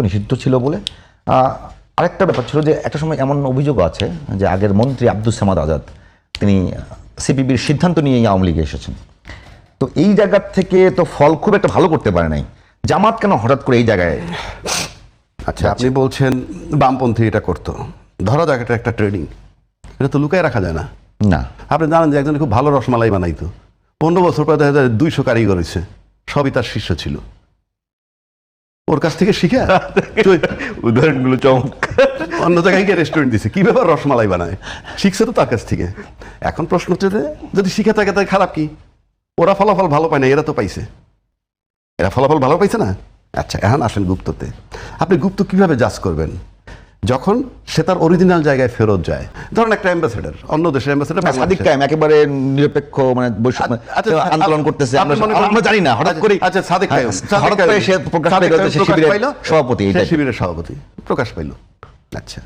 নিষিদ্ধ ছিল বলে। আরেকটা ব্যাপার ছিল যে একটা সময় এমন অভিযোগ আছে যে আগের মন্ত্রী আব্দুস সামাদ আজাদ তিনি সিপিবির সিদ্ধান্ত নিয়ে আওয়ামী লীগে এসেছেন। তো এই জায়গা থেকে তো ফল খুব একটা ভালো করতে পারে নাই, জামাত কেন হঠাৎ করে এই জায়গায়? আচ্ছা, আপনি বলছেন বামপন্থী এটা করতো, ধরা যাক এটা একটা ট্রেডিং, এটা তো লুকায় রাখা যায় না। না, আপনি জানেন যে একজন খুব ভালো রসমালাই বানাইতো, 15 বছর পর 200 কারিগর হয়েছে, সবই তার শিষ্য ছিল। ওর কাছ থেকে শিখে উদাহরণগুলো চমৎকার। অন্য জায়গায় গিয়ে রেস্টুরেন্ট দিছে, কি ব্যাপার রসমালাই বানায়, শিখছে তো তার কাছ থেকে। এখন প্রশ্ন হচ্ছে যে যদি শিখে থাকে তাই খারাপ কি? ওরা ফলাফল ভালো পায় না, এরা তো পাইছে, এরা ফলাফল ভালো পাইছে না। আচ্ছা, এখন আসেন গুপ্ততে। আপনি গুপ্ত কিভাবে জাজ করবেন? যখন সে তার অরিজিনাল জায়গায় ফেরত যায়। ধরেন একটা অ্যাম্বাসেডর, অন্য দেশের অ্যাম্বাসেডর, সাদিক কায়েম একেবারে নিরপেক্ষ, মানে আন্দোলন করতেছে, আমরা জানি না, হঠাৎ করে আচ্ছা সাদিক কায়েম হঠাৎ করে সে প্রকাশ পেল শিবিরের সভাপতি, শিবিরের সভাপতি প্রকাশ পাইল। আচ্ছা,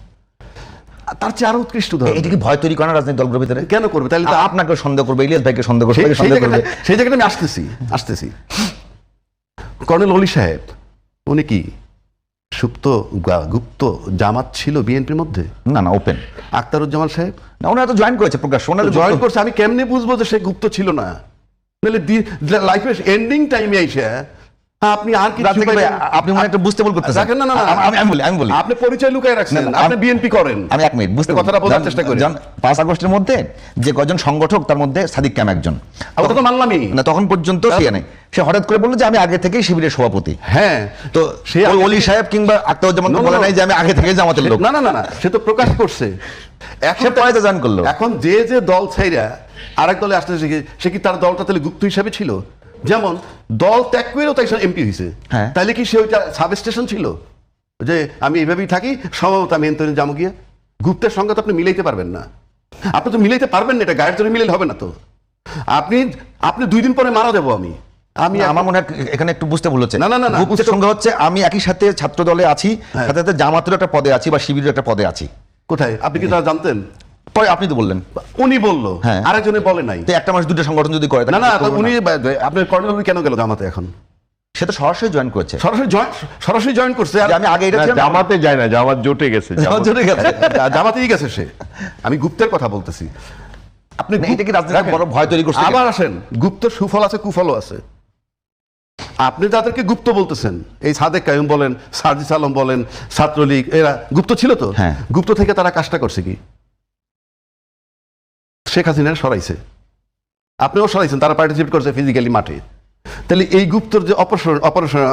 তার চেয়ে আরো উৎকৃষ্ট ধরনের। এটা কি ভয় তৈরি করে না রাজনৈতিক দলগুলোর ভিতরে? কেন করবে? তাহলে আপনাকে সন্দেহ করবে, ইলিয়াস ভাইকে সন্দেহ করবে, সেই জায়গাটা আমি আসতেছি। কর্নেল অলি সাহেব উনি কি সুপ্ত গুপ্ত জামাত ছিল বিএনপির মধ্যে? না না, ওপেন। আখতারুজ্জামান সাহেব না, ওনারা তো জয়েন করেছে, প্রকাশ ওনারা জয়েন করছে। আমি কেমনে বুঝবো যে সে গুপ্ত ছিল না? নাহলে লাইফের এন্ডিং টাইমে আইসা আপনি আর কি আপনি মনে একটা বুঝতে ভুল করতেছেন। না না, আমি বলি আপনি পরিচয় লুকায় রাখছেন, আপনি বিএনপি করেন। আমি এক মিনিট বুঝতে কথাটা বোঝার চেষ্টা করি। 5 আগস্টের মধ্যে যে কজন সংগঠক, তার মধ্যে সাদিক কায়েম একজন। ওটা তো মানলামই না, তখন পর্যন্ত সে নেই। সে হঠাৎ করে বললো যে আমি আগে থেকেই শিবিরের সভাপতি। হ্যাঁ, তো সে অলি সাহেব কিংবা আখতারুজ্জামান বলে নাই যে আমি আগে থেকে জামাতের লোক। না না না, সে তো প্রকাশ করছে। এখন পয়সা জয়েন করলো। এখন যে দল ছাইরা আরেক দলে আসতে, সে কি তার দলটা তাহলে গুপ্ত হিসাবে ছিল? যেমন দল ত্যাগ করেও তাই এমপি হয়েছে, তাইলে কি সে ওইটা সাব স্টেশন ছিল যে আমি এইভাবেই থাকি, সম্ভবত আমি এনতনে যাবো গিয়ে? গুপ্তের সঙ্গে তো আপনি মিলাইতে পারবেন না, আপনি তো মিলাইতে পারবেন না, এটা গায়ের জোরে মিলাইলে হবে না তো। আপনি 2 দিন পরে মারা দেবো আমি আমার মনে হয় এখানে একটু বুঝতে ভুল হচ্ছে। না না না, গুপ্তের সঙ্গে হচ্ছে আমি একই সাথে ছাত্র দলে আছি, সাথে সাথে জামাতের একটা পদে আছি বা শিবিরের একটা পদে আছি। কোথায়? আপনি কি তা জানতেন? পরে আপনি তো বললেন, উনি বললো, আরেকজনে বলে নাই। একটা মানুষ 2টা সংগঠন যদি করে, না না, উনি আপনার কর্নেল কেন গেল জামাতে? এখন সে তো সরাসরি জয়েন করেছে, সরাসরি জয়েন করছে। আমি আগে এটা জামাতে যায় না, জামাত জোটে গেছে, জামাতেই গেছে সে। আমি গুপ্তের কথা বলতেছি। আপনি এটা কি রাজনীতি বড় ভয় তৈরি করছে? আবার আসেন, গুপ্ত সুফল আছে, কুফলও আছে। আপনি যাদেরকে গুপ্ত বলতেছেন, এই সাদেক কায়েম বলেন, সার্জিস আলম বলেন, ছাত্রলীগ, এরা গুপ্ত ছিল তো। গুপ্ত থেকে তারা কাজটা করছে কি? শেখ হাসিনার সরাইছে, আপনিও সরাইছেন, তারা পার্টিসিপেট করছে ফিজিক্যালি মাঠে। তাহলে এই গুপ্তর যে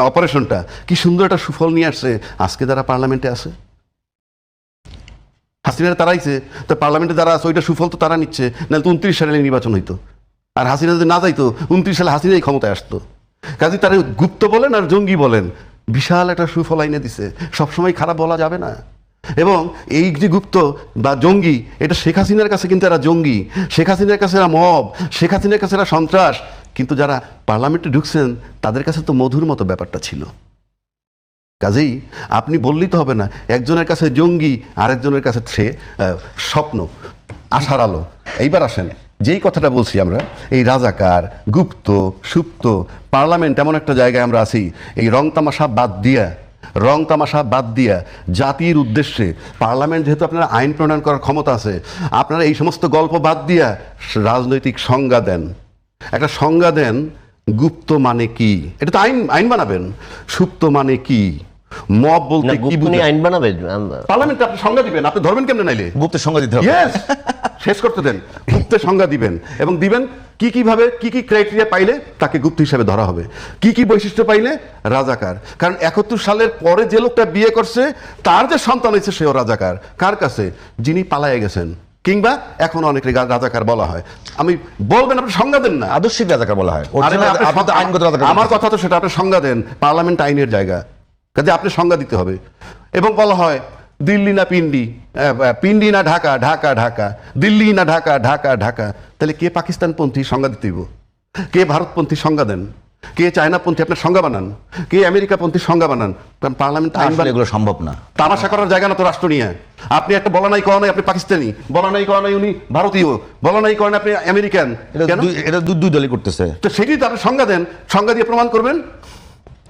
অপারেশনটা কি সুন্দর একটা সুফল নিয়ে আসছে, আজকে যারা পার্লামেন্টে আছে। হাসিনার তারাইছে, তো পার্লামেন্টে যারা আছে ওইটা সুফল তো তারা নিচ্ছে, নাহলে তো 29 সালে নির্বাচন হইতো। আর হাসিনা যদি না যাইতো, 29 সালে হাসিনাই ক্ষমতায় আসতো। কাজে তারা গুপ্ত বলেন আর জঙ্গি বলেন, বিশাল একটা সুফল আইনে দিছে, সবসময় খারাপ বলা যাবে না। এবং এই যে গুপ্ত বা জঙ্গি, এটা শেখ হাসিনার কাছে কিন্তু এরা জঙ্গি, শেখ হাসিনার কাছে এরা মব, শেখ হাসিনার কাছে এরা সন্ত্রাস। কিন্তু যারা পার্লামেন্টে ঢুকছেন তাদের কাছে তো মধুর মতো ব্যাপারটা ছিল। কাজেই আপনি বললেই তো হবে না, একজনের কাছে জঙ্গি, আরেকজনের কাছে সে স্বপ্ন, আশার আলো। এইবার আসেন, যেই কথাটা বলছি আমরা, এই রাজাকার, গুপ্ত, সুপ্ত, পার্লামেন্ট এমন একটা জায়গায় আমরা আছি, এই রং তামাশা বাদ দিয়া জাতির উদ্দেশ্যে পার্লামেন্ট, যেহেতু আপনারা আইন প্রণয়ন করার ক্ষমতা আছে, আপনারা এই সমস্ত গল্প বাদ দিয়া রাজনৈতিক সংজ্ঞা দেন। একটা সংজ্ঞা দেন, গুপ্ত মানে কি? এটা তো আইন বানাবেন। সুপ্ত মানে কি? মব বলতে কি বুঝেন? আইন বানাবেন, পার্লামেন্টে আপনি সংজ্ঞা দিবেন। আপনি ধরবেন কেমনে? নাইলে গুপ্তের সংজ্ঞা দিতে হবে। শেষ করতে দেন, গুপ্তের সংজ্ঞা দিবেন এবং দিবেন কিভাবে, কি ক্রাইটেরিয়া পাইলে তাকে গুপ্ত হিসাবে ধরা হবে, কি বৈশিষ্ট্য পাইলে রাজাকার। কারণ 71 সালের পরে যে লোকটা বিয়ে করছে তার যে সন্তান হয়েছে সেও রাজাকার। কার কাছে? যিনি পালায়ে গেছেন, কিংবা এখন অনেক রাজাকার বলা হয়। আমি বলবেন, আপনি সংজ্ঞা দেন না। আদর্শিক রাজাকার বলা হয়। আমার কথা তো সেটা, আপনি সংজ্ঞা দেন। পার্লামেন্ট আইনের জায়গা, কাজে আপনি সংজ্ঞা দিতে হবে। এবং বলা হয় দিল্লি না পিন্ডি, পিন্ডি না ঢাকা, ঢাকা ঢাকা, দিল্লি না ঢাকা, ঢাকা ঢাকা। তাহলে কে পাকিস্তানপন্থী সংজ্ঞা দিতে হইব, কে ভারতপন্থী সংজ্ঞা দেন, কে চায়নাপন্থী আপনার সংজ্ঞা বানান, কে আমেরিকাপন্থী সংজ্ঞা বানান। কারণ পার্লামেন্ট আইন এগুলো সম্ভব না, তামাশা করার জায়গা না তো রাষ্ট্র নিয়ে। আপনি একটা বলা নাই, কওয়া নাই আপনি পাকিস্তানি, বলা নাই কওয়া নাই উনি ভারতীয়, বলা নাই করেন আপনি আমেরিকান। এটা দুই দলই করতেছে। তো সেটি তো আপনি সংজ্ঞা দেন, সংজ্ঞা দিয়ে প্রমাণ করবেন।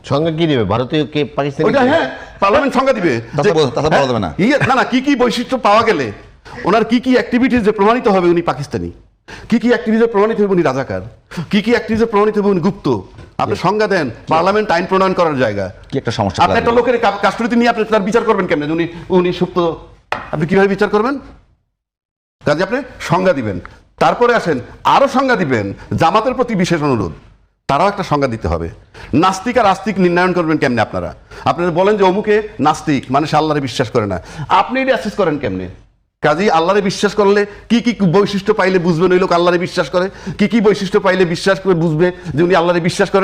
সংজ্ঞা কি দেবে ভারতীয় কে পাকিস্তানি ওইটা হ্যাঁ পার্লামেন্ট সংজ্ঞা দিবে তাছাড়া বলা যাবে না। না না কি কি বৈশিষ্ট্য পাওয়া গেলে ওনার কি কি অ্যাক্টিভিটিস যে প্রমাণিত হবে উনি পাকিস্তানি, কি কি অ্যাক্টিভিটিস প্রমাণিত হবে উনি রাজাকার, কি কি অ্যাক্টিভিটিস প্রমাণিত হবে উনি গুপ্ত। আপনি সংজ্ঞা দেন, পার্লামেন্ট আইন প্রণয়ন করার জায়গা। কি একটা সমস্যা আপনি একটা লোকের কাস্টডিতে নিয়ে আপনি তার বিচার করবেন কেমনে? উনি সুপ্ত, আপনি কিভাবে বিচার করবেন? কাজে আপনি সংজ্ঞা দিবেন, তারপরে আসেন আরো সংজ্ঞা দিবেন। জামাতের প্রতি বিশেষ অনুরোধ, তারাও একটা সংজ্ঞা দিতে হবে। নাস্তিক আর আস্তিক নির্ণয়ন করবেন কেমনে? আপনারা বলেন যে অমুকে নাস্তিক মানে সে আল্লাহরে বিশ্বাস করে না, আপনি এটা অ্যাসেস করেন কেমনে? কাজেই আল্লাহরে বিশ্বাস করলে কি কি বৈশিষ্ট্য পাইলে বুঝবেন ওই লোক আল্লাহরে বিশ্বাস করে, কি কি বৈশিষ্ট্য পাইলে বিশ্বাস করে বুঝবে যে উনি আল্লাহরে বিশ্বাস করে।